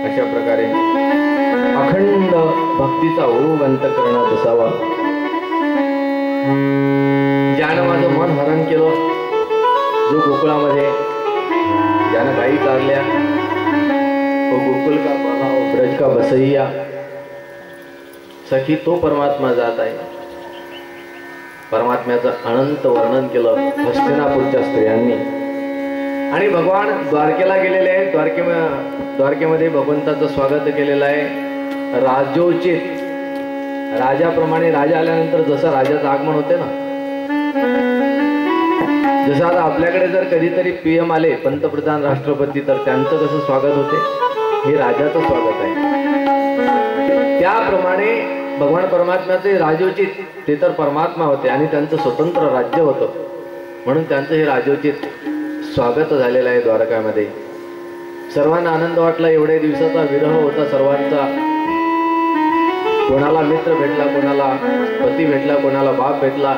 अशा प्रकारे अखंड भक्तीचा ओघ अंतःकरणात असावा. ज्यानं माझं मन हरण केलं, जो गोकुळामध्ये ज्यानं गायी चारल्या, तो गोकुल का बाला ब्रज का बसैया, सखी तो परमात्मा जात आहे. परमात्म्याचं अनंत वर्णन केलं हस्तिनापूरच्या स्त्रियांनी. आणि भगवान द्वारकेला गेलेले आहेत. द्वारकेमध्ये भगवंताचं स्वागत केलेलं आहे राजोचित. राजाप्रमाणे राजा आल्यानंतर जसं राजाचं आगमन होते ना, जसं आता आपल्याकडे जर कधीतरी PM आले, पंतप्रधान राष्ट्रपती, तर त्यांचं कसं स्वागत होते, हे राजाचं स्वागत आहे. त्याप्रमाणे भगवान परमात्म्याचे राजोचित, ते तर परमात्मा होते आणि त्यांचं स्वतंत्र राज्य होतं, म्हणून त्यांचं हे राजोचित स्वागत झालेलं आहे द्वारकामध्ये. सर्वांना आनंद वाटला. एवढ्या दिवसाचा विरह होता सर्वांचा. कोणाला मित्र भेटला, कोणाला पती भेटला, कोणाला बाप भेटला.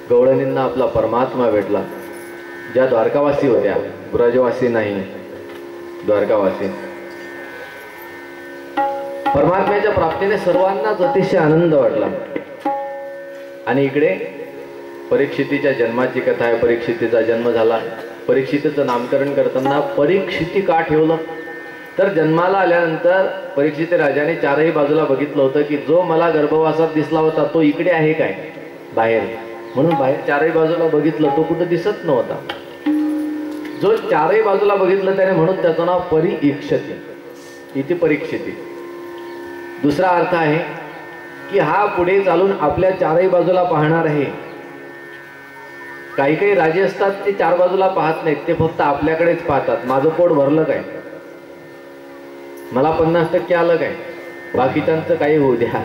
गवळणींना आपला परमात्मा भेटला, ज्या द्वारकावासी होत्या, ब्रजवासी नाही, द्वारकावासी. परमात्म्याच्या प्राप्तीने सर्वांनाच अतिशय आनंद वाटला. आणि इकडे परीक्षितीच्या जन्माची कथा आहे. परीक्षितीचा जन्म झाला. परीक्षितीचं नामकरण करताना परीक्षिती का ठेवलं तर जन्माला आल्यानंतर परीक्षिती राजाने चारही बाजूला बघितलं होतं की जो मला गर्भवासात दिसला होता तो इकडे आहे काय बाहेर, म्हणून बाहेर चारही बाजूला बघितलं, तो कुठं दिसत नव्हता. जो चारही बाजूला बघितलं त्याने, म्हणून त्याचं नाव परीक्षिती, इथे परीक्षिती. दुसरा अर्थ आहे की हा पुढे चालून आपल्या चारही बाजूला पाहणार आहे. काही काही राजे असतात ते चार बाजूला पाहत नाहीत, ते फक्त आपल्याकडेच पाहतात. माझं पोट भरलं काय, मला 50% आलं काय, बाकीच्यांचं काही होऊ द्या.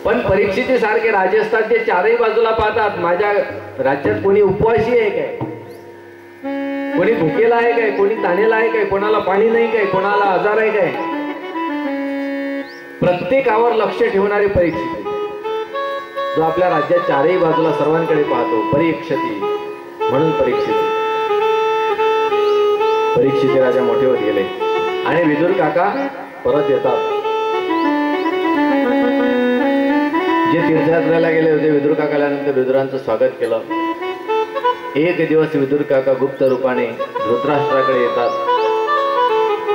पण परीक्षिती सारखे राजे असतात ते चारही बाजूला पाहतात. माझ्या राज्यात कोणी उपवासी आहे काय, कोणी भुकेला आहे काय, कोणी ताणेला आहे काय, कोणाला पाणी नाही काय, कोणाला आजार आहे काय, प्रत्येकावर लक्ष ठेवणारे परीक्षिती, जो आपल्या राज्यात चारही बाजूला सर्वांकडे पाहतो, परीक्षिती, म्हणून परीक्षिती. परीक्षिती राजा मोठे होत गेले आणि विदुर काका परत येतात. जे तीर्थयात्रेला गेले होते विदुर काका आल्यानंतर विदुरांचं स्वागत केलं. एक दिवस विदुर काका गुप्त रूपाने धृतराष्ट्राकडे येतात.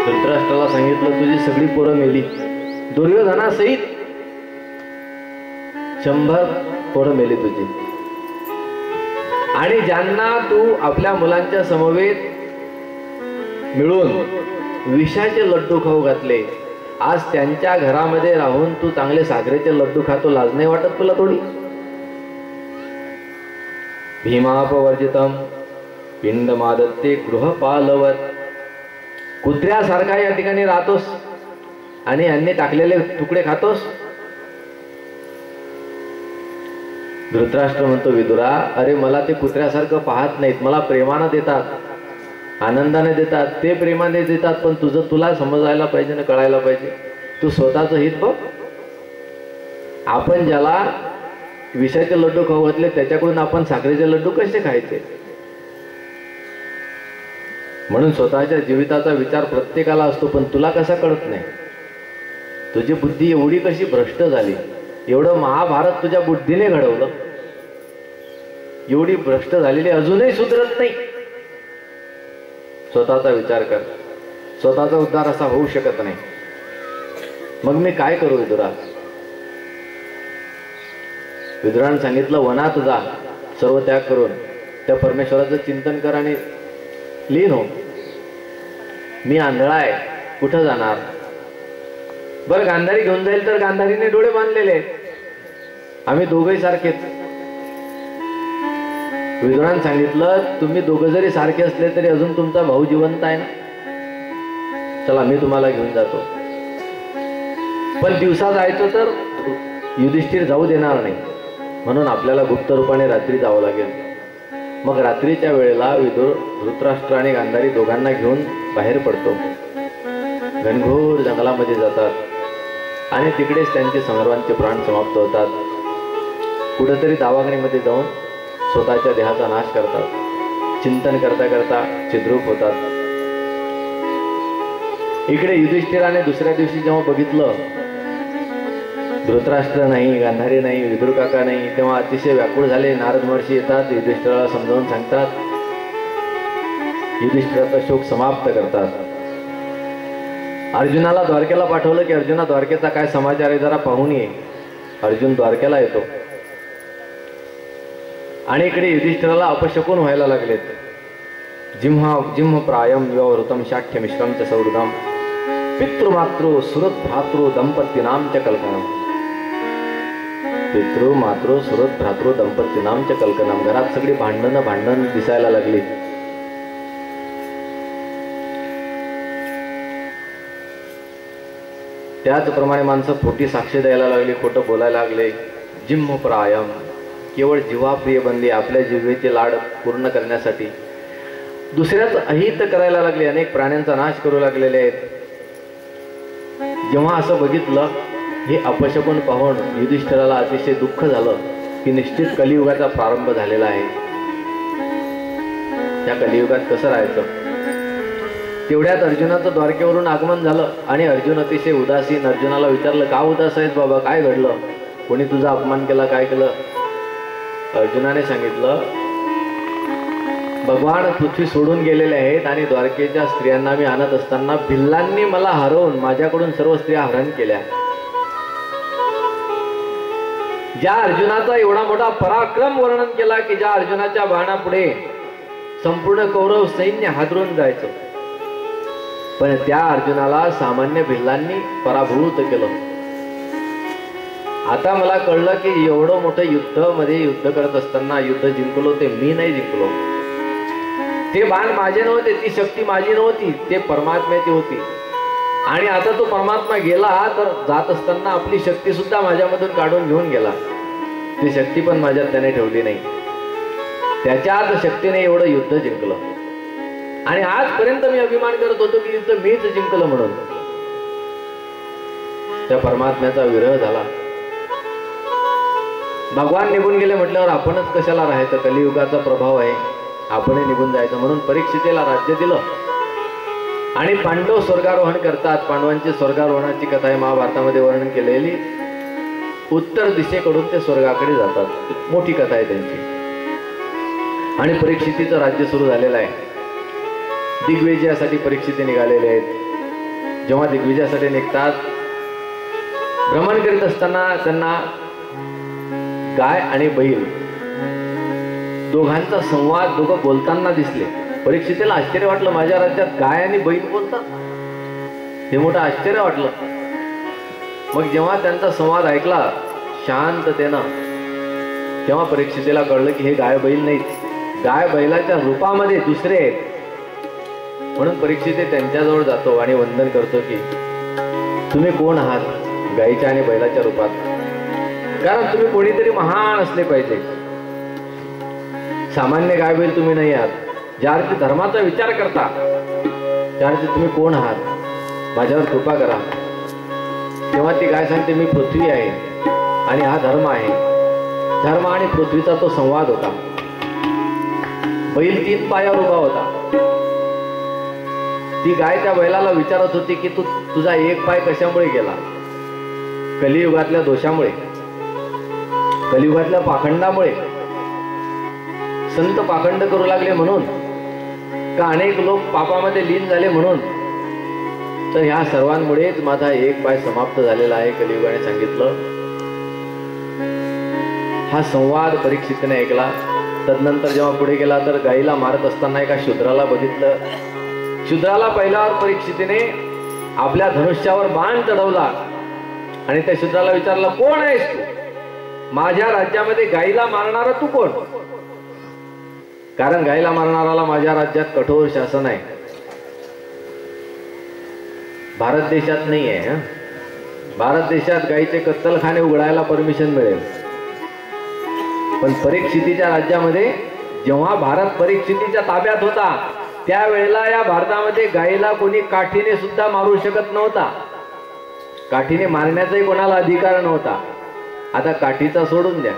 धृतराष्ट्राला सांगितलं तुझी सगळी पोरं मेली, दुर्योधनासहित 100 पोरं मेली तुझी, आणि ज्यांना तू आपल्या मुलांच्या समवेत मिळून विषाचे लड्डू खाऊ घातले, आज त्यांच्या घरामध्ये राहून तू चांगले साखरेचे लड्डू खातो, लाज नाही वाटत तुला थोडी? भीमापवर्जितम पिंडमादत्ते गृहपालवत, कुत्र्यासारखा या ठिकाणी राहतोस आणि अन्य टाकलेले तुकडे खातोस. धृतराष्ट्र म्हणतो विदुरा, अरे मला ते कुत्र्यासारखं पाहत नाहीत, मला प्रेमानं देतात, आनंदाने देतात, ते प्रेमाने देतात, पण तुला समजायला पाहिजे ना, कळायला पाहिजे. तू स्वतःचं हित बघ. आपण ज्याला विषाचे लड्डू खाऊ घातले त्याच्याकडून आपण साखरेचे लड्डू कसे खायचे? म्हणून स्वतःच्या जीविताचा विचार प्रत्येकाला असतो, पण तुला कसा कळत नाही? तुझी बुद्धी एवढी कशी भ्रष्ट झाली? एवढं महाभारत तुझ्या बुद्धीने घडवलं, एवढी भ्रष्ट झालेली अजूनही सुधरत नाही. स्वतःचा विचार कर. स्वतःचा उद्धार असा होऊ शकत नाही. मग मी काय करू विदुरा? विदुराने सांगितलं वनात जा, सर्व त्याग करून त्या परमेश्वराचं चिंतन कर आणि लीन हो. मी आंधळा आहे, कुठं जाणार? बरं गांधारी घेऊन जाईल तर गांधारीने डोळे बांधलेले आहेत, आम्ही दोघंही सारखेच. विदुराने सांगितलं तुम्ही दोघं जरी सारखे असले तरी अजून तुमचा भाऊ जिवंत आहे ना, चला मी तुम्हाला घेऊन जातो. पण दिवसा जायचं तर युधिष्ठिर जाऊ देणार नाही, म्हणून आपल्याला गुप्त रूपाने रात्री जावं लागेल. मग रात्रीच्या वेळेला विदुर धृतराष्ट्र आणि गांधारी दोघांना घेऊन बाहेर पडतो. घनघोर जंगलामध्ये जातात आणि तिकडेच त्यांचे सर्वांचे प्राण समाप्त होतात. कुठेतरी दावाग्नीमध्ये जाऊन स्वतःच्या देहाचा नाश करतात. चिंतन करता करता चिद्रूप होतात. इकडे युधिष्ठिराने दुसऱ्या दिवशी जेव्हा बघितलं धृतराष्ट्र नाही, गांधारी नाही, विदुर काका नाही, तेव्हा अतिशय व्याकुळ झाले. नारद महर्षी येतात, युधिष्ठिराला समजावून सांगतात. युधिष्ठिराचा शोक समाप्त करतात. अर्जुनाला द्वारकेला पाठवलं की अर्जुना द्वारकेचा काय समाचार आहे जरा पाहून ये. अर्जुन द्वारकेला येतो आणि इकडे युधिष्ठिराला अपशकुन व्हायला लागलेत. जिम्ह प्रायम व्यवहृतम शाख्य मिश्रम च सौहृदम पितृमातृ सुहृद भ्रातृ दंपतीनाम च कल्पनम. पितृमातृ सुहृद भ्रातृ दंपतीनाम च कल्पनम. घरात सगळी भांडण दिसायला लागली. त्याचप्रमाणे माणसं खोटी साक्ष द्यायला लागली, खोटं बोलायला लागले. जिम्ह प्रायम, केवळ जीवाप्रिय बनले. आपल्या जिव्हेचे लाड पूर्ण करण्यासाठी दुसऱ्याच अहित करायला लागले. अनेक प्राण्यांचा नाश करू लागलेले आहेत. जेव्हा असं बघितलं, हे अपशकुन पाहून युधिष्ठिराला अतिशय दुःख झालं की निश्चित कलियुगाचा प्रारंभ झालेला आहे. त्या कलियुगात कसं राहायचं? तेवढ्यात अर्जुनाचं द्वारकेवरून आगमन झालं आणि अर्जुन अतिशय उदासीन. अर्जुनाला विचारलं, का उदास आहेस बाबा, काय घडलं, कोणी तुझा अपमान केला, काय केलं? अर्जुनाने सांगितलं, भगवान पृथ्वी सोडून गेलेले आहेत आणि द्वारकेच्या स्त्रियांना मी आणत असताना भिल्लांनी मला हरवून माझ्याकडून सर्व स्त्रिया हरण केल्या. ज्या अर्जुनाचा एवढा मोठा पराक्रम वर्णन केला की ज्या अर्जुनाच्या बाणापुढे संपूर्ण कौरव सैन्य हादरून जायचं, पण त्या अर्जुनाला सामान्य भिल्लांनी पराभूत केलं. आता मला कळलं की एवढं मोठं युद्ध करत असताना युद्ध जिंकलो ते मी नाही जिंकलो. ते बाण माझे नव्हते, ती शक्ती माझी नव्हती, ते परमात्म्याची होती. आणि आता तो परमात्मा गेला तर जात असताना आपली शक्ती सुद्धा माझ्यामधून काढून घेऊन गेला. ती शक्ती पण माझ्यात त्याने ठेवली नाही. त्याच्याच शक्तीने एवढं युद्ध जिंकलं. आणि आजपर्यंत मी अभिमान करत होतो की युद्ध मीच जिंकलं म्हणून. त्या परमात्म्याचा विरह झाला. भगवान निघून गेले म्हटल्यावर आपणच कशाला राहायचं, कलियुगाचा प्रभाव आहे, आपणही निघून जायचं. म्हणून परीक्षितेला राज्य दिलं आणि पांडव स्वर्गारोहण करतात. पांडवांची स्वर्गारोहणाची कथा आहे महाभारतामध्ये वर्णन केलेली. उत्तर दिशेकडून ते स्वर्गाकडे जातात, मोठी कथा आहे त्यांची. आणि परीक्षितीचं राज्य सुरू झालेलं आहे. दिग्विजयासाठी परीक्षिती निघालेले आहेत. जेव्हा दिग्विजयासाठी निघतात, भ्रमण करीत असताना त्यांना गाय आणि बैल दोघांचा संवाद, दोघं बोलताना दिसले. परीक्षितेला आश्चर्य वाटलं, माझ्या राज्यात गाय आणि बैल बोलतात, हे मोठं आश्चर्य वाटलं. मग जेव्हा त्यांचा संवाद ऐकला शांततेनं, तेव्हा परीक्षितेला कळलं की हे गाय बैल नाहीत, गाय बैलाच्या रूपामध्ये दुसरे आहेत. म्हणून परीक्षिते त्यांच्याजवळ जातो आणि वंदन करतो की तुम्ही कोण आहात, गायीच्या आणि बैलाच्या रूपात, कारण तुम्ही कोणीतरी महान असले पाहिजे. सामान्य गाय बैल तुम्ही नाही आहात. ज्या अर्थी धर्माचा विचार करता त्या अर्थी तुम्ही कोण आहात, माझ्यावर कृपा करा. तेव्हा ती गाय सांगते, मी पृथ्वी आहे आणि हा धर्म आहे. धर्म आणि पृथ्वीचा तो संवाद होता. बैल 3 पायावर उभा होता. ती गाय त्या बैलाला विचारत होती की तुझा एक पाय कशामुळे गेला? कलियुगातल्या दोषामुळे, कलियुगातल्या पाखंडामुळे. संत पाखंड करू लागले म्हणून का अनेक लोक पापामध्ये लीन झाले म्हणून? तर ह्या सर्वांमुळेच माझा एक पाय समाप्त झालेला आहे, कलियुगाने सांगितलं. हा संवाद परीक्षितने ऐकला. तदनंतर जेव्हा पुढे गेला तर गाईला मारत असताना एका शूद्राला बघितलं. शूद्राला पाहिल्यावर परीक्षितीने आपल्या धनुष्यावर बाण चढवला आणि त्या शूद्राला विचारला, कोण आहेस तू? माझ्या राज्यामध्ये गाईला मारणारा तू कोण? कारण गाईला मारणाराला माझ्या राज्यात कठोर शासन आहे. भारत देशात नाही आहे. भारत देशात गाईचे कत्तलखाने उघडायला परमिशन मिळेल, पण परीक्षितीच्या राज्यामध्ये जेव्हा भारत परीक्षितीच्या ताब्यात होता त्यावेळेला या भारतामध्ये गाईला कोणी काठीने सुद्धा मारू शकत नव्हता. काठीने मारण्याचाही कोणाला अधिकार नव्हता. आता काठीचा सोडून द्या,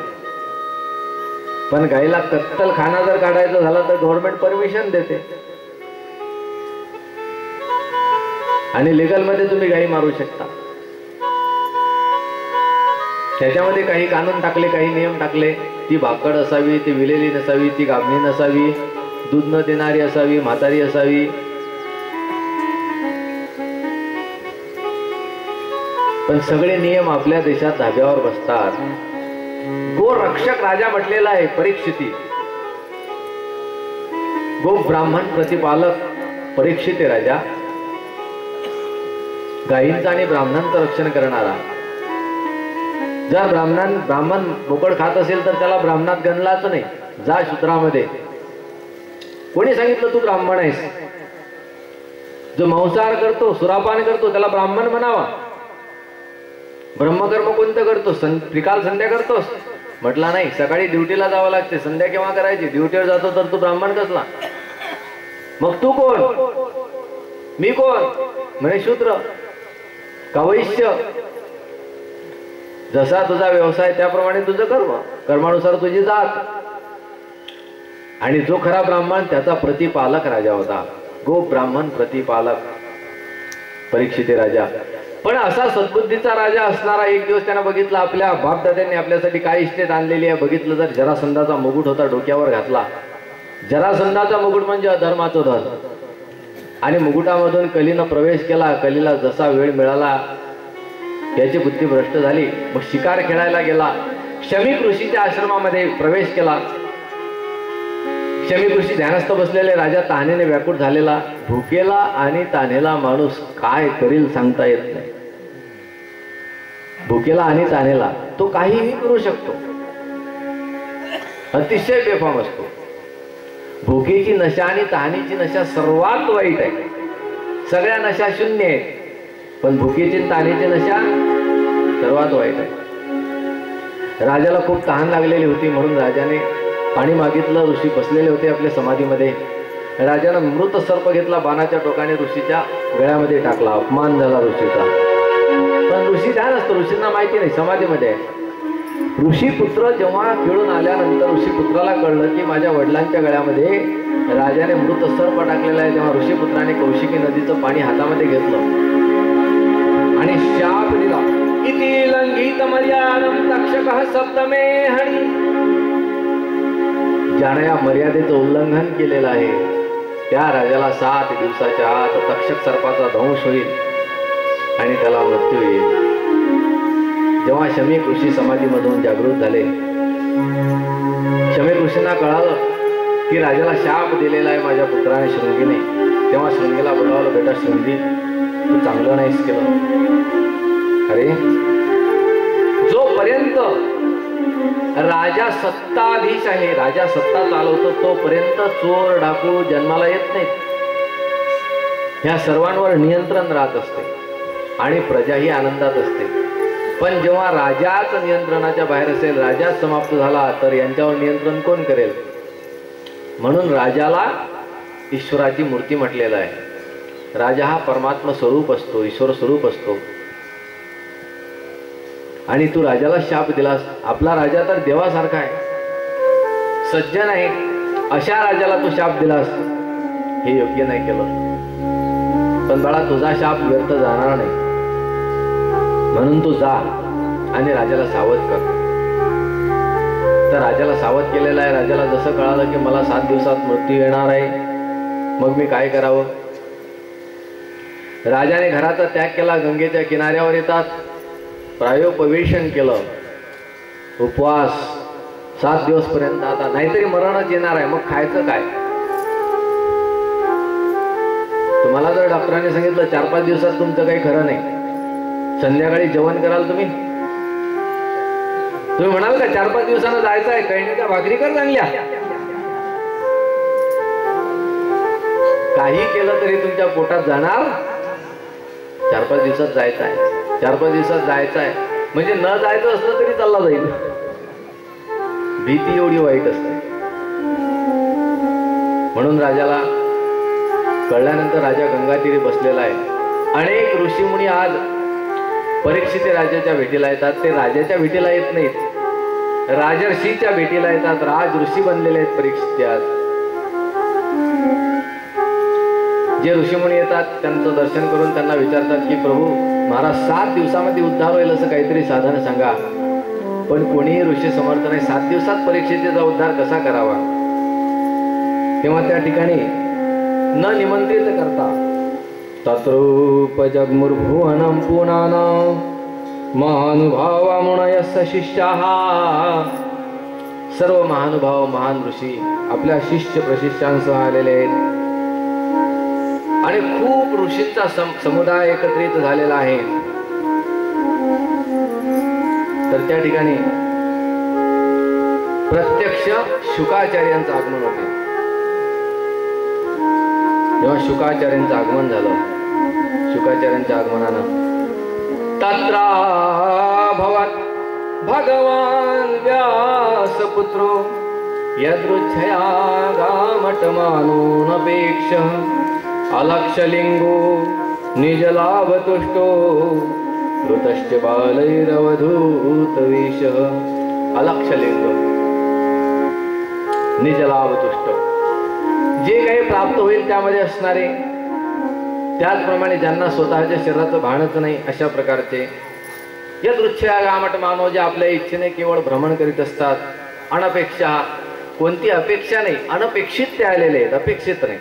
पण गाईला कत्तलखाना जर काढायचा झाला तर गव्हर्नमेंट परमिशन देते आणि लीगल मध्ये तुम्ही गाई मारू शकता. त्याच्यामध्ये काही कानून टाकले, काही नियम टाकले. ती भाकड असावी, ती विलेली नसावी, ती गाभणी नसावी, दूध न देणारी असावी, म्हातारी असावी. पण सगळे नियम आपल्या देशात धाब्यावर बसतात. गो रक्षक राजा म्हटलेला आहे परीक्षिती. गो ब्राह्मण प्रतिपालक परीक्षिते राजा. गायींचं आणि ब्राह्मणांचं रक्षण करणारा. जर ब्राह्मण बोकड खात असेल तर त्याला ब्राह्मणात गणलाच नाही. जा शूद्रामध्ये. कोणी सांगितलं तू ब्राह्मण आहेस? जो मांसाहार करतो, सुरापान करतो त्याला ब्राह्मण म्हणावा. ब्रह्मकर्म कोणतं करतो? त्रिकाल संध्या करतोस? म्हटला नाही, सकाळी ड्युटीला जावं लागते, संध्या केव्हा करायची? ड्युटीवर जातो तर तू ब्राह्मण कसला? मग तू कोण? मी कोण? म्हणे शूद्र का वैश्य. जसा तुझा व्यवसाय त्याप्रमाणे तुझं कर्म, कर्मानुसार तुझी जात. आणि जो खरा ब्राह्मण त्याचा प्रतिपालक राजा होता. गोप ब्राह्मण प्रतिपालक परीक्षिते राजा. पण असा सद्बुद्धीचा राजा असणारा एक दिवस त्यानं बघितला, आपल्या बापदाद्यांनी आपल्यासाठी काय इष्टेत आणलेली आहे बघितलं, तर जरासंधाचा मुकुट होता डोक्यावर घातला. जरासंधाचा मुकुट म्हणजे अधर्माचं धन. आणि मुकुटामधून कलीनं प्रवेश केला. कलीला जसा वेळ मिळाला याची बुद्धी भ्रष्ट झाली. मग शिकार खेळायला गेला. शमीक ऋषीच्या आश्रमामध्ये प्रवेश केला. शमीक ऋषी ध्यानस्थ बसलेले. राजा तहानेने व्याकुळ झालेला. भुकेला आणि तान्हेला माणूस काय करील सांगता येत नाही. भुकेला आणि तान्हेला तो काहीही करू शकतो, अतिशय बेफाम असतो. भुकेची नशा आणि तहानेची नशा सर्वात वाईट आहे. सगळ्या नशा शून्य आहेत, पण भुकेची आणि तहानेची नशा सर्वात वाईट आहे. राजाला खूप तहान लागलेली होती, म्हणून राजाने पाणी मागितलं. ऋषी बसलेले होते आपल्या समाधीमध्ये. राजानं मृत सर्प घेतला, बाणाच्या टोकाने ऋषीच्या गळ्यामध्ये टाकला. अपमान झाला ऋषीचा. पण ऋषी ध्यान असतं, ऋषींना माहिती नाही समाधीमध्ये आहे. ऋषीपुत्र जेव्हा खेळून आल्यानंतर ऋषीपुत्राला कळलं की माझ्या वडिलांच्या गळ्यामध्ये राजाने मृत सर्प टाकलेला आहे. तेव्हा ऋषीपुत्राने कौशिकी नदीचं पाणी हातामध्ये घेतलं आणि शाप दिला. इति लंघित मर्यादम तक्षकः सप्तमे हणी. ज्याने या मर्यादेचं उल्लंघन केलेलं आहे त्या राजाला 7 दिवसाच्या आत तक्षक सर्पाचा दंश होईल आणि त्याला मृत्यू येईल. जेव्हा शमीक ऋषी समाधीमधून जागृत झाले, शमीक ऋषींना कळालं की राजाला शाप दिलेला आहे माझ्या पुत्राने शृंगीने. तेव्हा शृंगीला बोलावलं, बेटा शृंगी तू चांगलं नाहीस केलं. अरे जोपर्यंत राजा सत्ताधीश आहे, राजा सत्ता चालवतो, तोपर्यंत चोर डाकू जन्माला येत नाहीत. ह्या सर्वांवर नियंत्रण राहत असते आणि प्रजाही आनंदात असते. पण जेव्हा राजाच नियंत्रणाच्या बाहेर असेल, राजाच समाप्त झाला, तर यांच्यावर नियंत्रण कोण करेल? म्हणून राजाला ईश्वराची मूर्ती म्हटलेलं आहे. राजा हा परमात्मा स्वरूप असतो, ईश्वर स्वरूप असतो. आणि तू राजाला शाप दिलास. आपला राजा तर देवासारखा आहे, सज्जन आहे, अशा राजाला तू शाप दिलास, हे योग्य नाही केलं. पण बाळा तुझा शाप व्यर्थ जाणार नाही, म्हणून तू जा आणि राजाला सावध कर. तर राजाला सावध केलेला आहे. राजाला जसं कळालं की मला 7 दिवसात मृत्यू येणार आहे, मग मी काय करावं? राजाने घराचा त्याग केला. गंगेच्या किनाऱ्यावर येतात, प्रायोपवेशन केलं, उपवास 7 दिवस पर्यंत. आता नाहीतरी मरणच येणार आहे, मग खायचं काय? तुम्हाला जर डॉक्टरांनी सांगितलं 4-5 दिवसात तुमचं काही खरं नाही, संध्याकाळी जेवण कराल तुम्ही म्हणाल का 4-5 दिवसानं जायचं आहे, कळण्याच्या भाकरी कर चांगल्या. काही केलं तरी तुमच्या पोटात जाणार. 4-5 दिवसात जायचं आहे, 4-5 दिवसात जायचं आहे, म्हणजे न जायचं असलं तरी चालला जाईल. भीती एवढी वाईट असते. म्हणून राजाला कळल्यानंतर राजा गंगातीरी बसलेला आहे. अनेक ऋषीमुनी आज परीक्षित राजाच्या भेटीला येतात. ते राजाच्या भेटीला येत नाहीत, राजर्षीच्या भेटीला येतात. राज ऋषी बनलेले आहेत परीक्षित. आज जे ऋषीमुनी येतात त्यांचं दर्शन करून त्यांना विचारतात की प्रभू महाराज 7 दिवसामध्ये उद्धार होईल असं काहीतरी साधन सांगा. पण कोणीही ऋषी समर्थ नाही. 7 दिवसात परीक्षितेचा उद्धार कसा करावा? तेव्हा त्या ठिकाणी न निमंत्रित करता तत्रूपजग्मुर्भुवनं पुनानं महानुभावा मुनयस्य शिष्याः. सर्व महानुभाव महान ऋषी आपल्या शिष्य प्रशिष्यांसह आलेले आहेत आणि खूप ऋषींचा समुदाय एकत्रित झालेला आहे. तर त्या ठिकाणी प्रत्यक्ष शुकाचार्यांचं आगमन होते. जेव्हा शुकाचार्यांचं आगमन झालं, शुकाचार्यांच्या आगमनानं तत्राभवत् भगवान व्यासपुत्रो यदृच्छया गामटमानोऽनपेक्ष अलक्षलिंगो निजलाभतुष्टो ऋतश्च बालैरवधूतवेषः. अलक्षलिंग, निजलाभतुष्ट, जे काही प्राप्त होईल त्यामध्ये असणारे, त्याचप्रमाणे ज्यांना स्वतःच्या शरीराचं भानच नाही अशा प्रकारचे यदृच्छया गामट मानव जे आपल्या इच्छेने केवळ भ्रमण करीत असतात. अनपेक्षा, कोणती अपेक्षा नाही, अनपेक्षित ते आलेले आहेत, अपेक्षित नाही.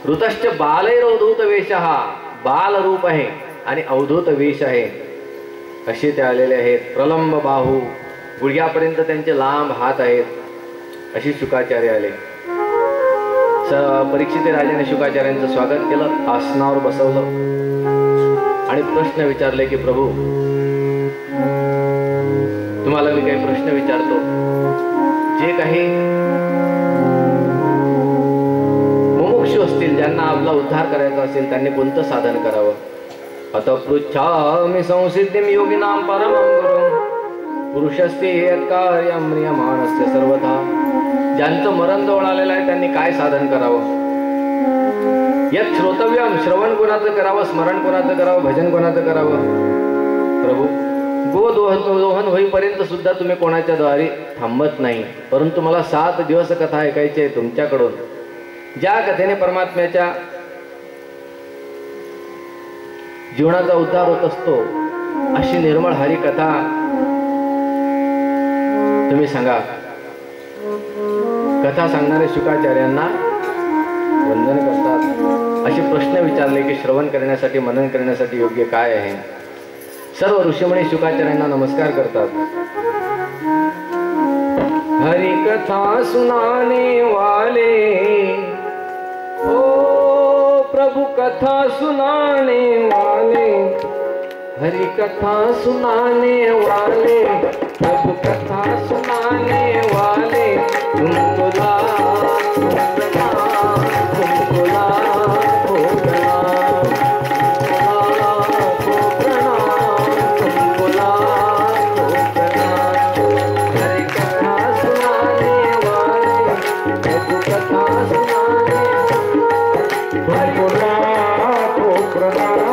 ऋतश्च बालैरवधूत वेश, हा बाल रूप आहे आणि अवधूत वेश आहे असे ते आलेले आहेत. प्रलंब बाहू, गुडघ्यापर्यंत त्यांचे लांब हात आहेत अशी शुकाचार्य आले. परीक्षित राजाने शुकाचार्यांचं स्वागत केलं, आसनावर बसवलं आणि प्रश्न विचारले की प्रभू, तुम्हाला मी काही प्रश्न विचारतो. जे काही मुमुक्षु असतील, ज्यांना आपला उद्धार करायचा असेल, त्यांनी कोणतं साधन करावं? अत पृच्छामि संसिद्धिं योगिनां परमं गुरुं पुरुषस्ते यत्कार्यं म्रियमाणस्य सर्वथा. ज्यांचं मरण जवळ आलेलं आहे त्यांनी काय साधन करावं? यत् श्रोतव्यम, श्रवण कोणाचं करावं, स्मरण कोणाचं करावं, भजन कोणाचं करावं? प्रभू, गोदोहन होईपर्यंत सुद्धा तुम्ही कोणाच्या द्वारे थांबत नाही, परंतु मला 7 दिवस कथा ऐकायची आहे तुमच्याकडून. ज्या कथेने परमात्म्याच्या जीवनाचा उद्धार होत असतो अशी निर्मळ हरी कथा तुम्ही सांगा. कथा सांगणारे शुकाचार्यांना वंदन करतात. असे प्रश्न विचारले की श्रवण करण्यासाठी, मनन करण्यासाठी योग्य काय आहे? सर्व ऋषीमुनी शुकाचार्यांना नमस्कार करतात. हरि कथा सुनाने वाले, ओ प्रभु कथा सुनाने वाले, हरि कथा सुनाने वाले, प्रभु कथा सुनाने वाले, तुमको लाखों प्रणाम, तुमको लाखों प्रणाम, लाखों प्रणाम, तुमको लाखों प्रणाम. हरि कथा सुनाने वाले, प्रभु कथा सुनाने, तुमको लाखों प्रणाम,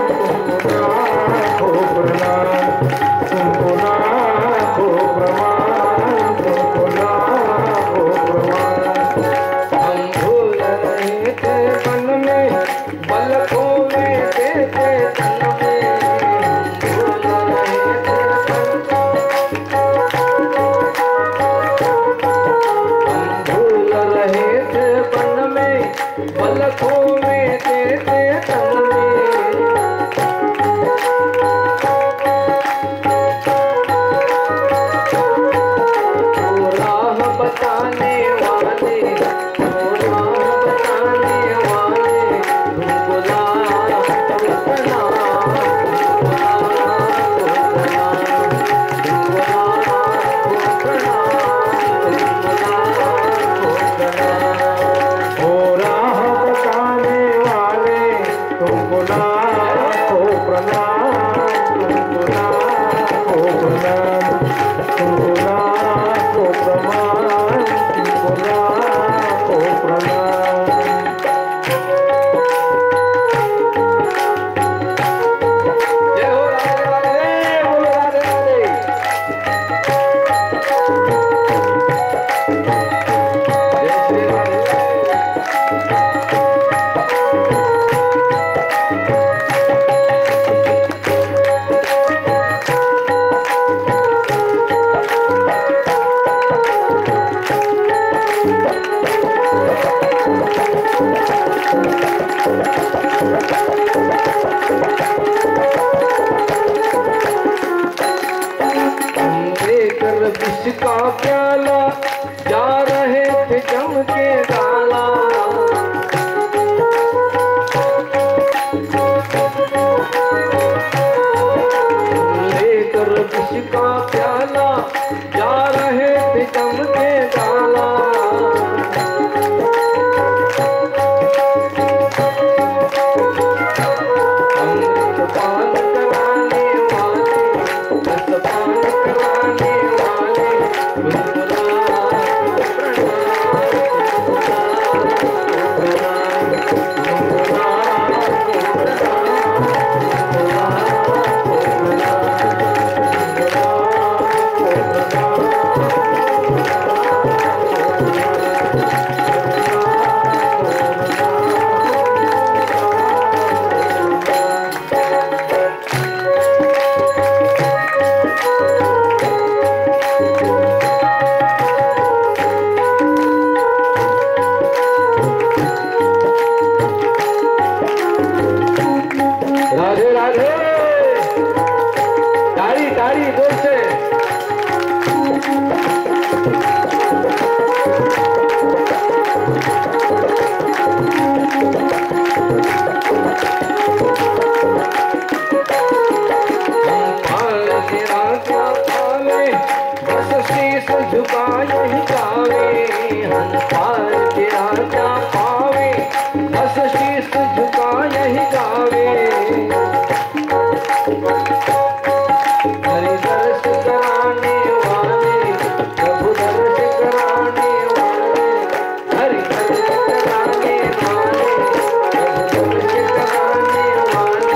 तुमको लाखों प्रणाम, तुमको लाखों प्रणाम, तुमको लाखों प्रणाम. हम भूल नहीं थे राधे। ताड़ी ताड़ी जोर से। शीश झुका यही गावे, हंसपाल के राजा पावे, बस शीश झुका यही गावे। हरि दर्श कराने वाले, प्रभु दर्श कराने वाले, हरि दर्श कराने वाले, प्रभु दर्श कराने वाले।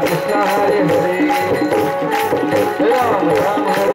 Krishna Hare Hare, Ram Ram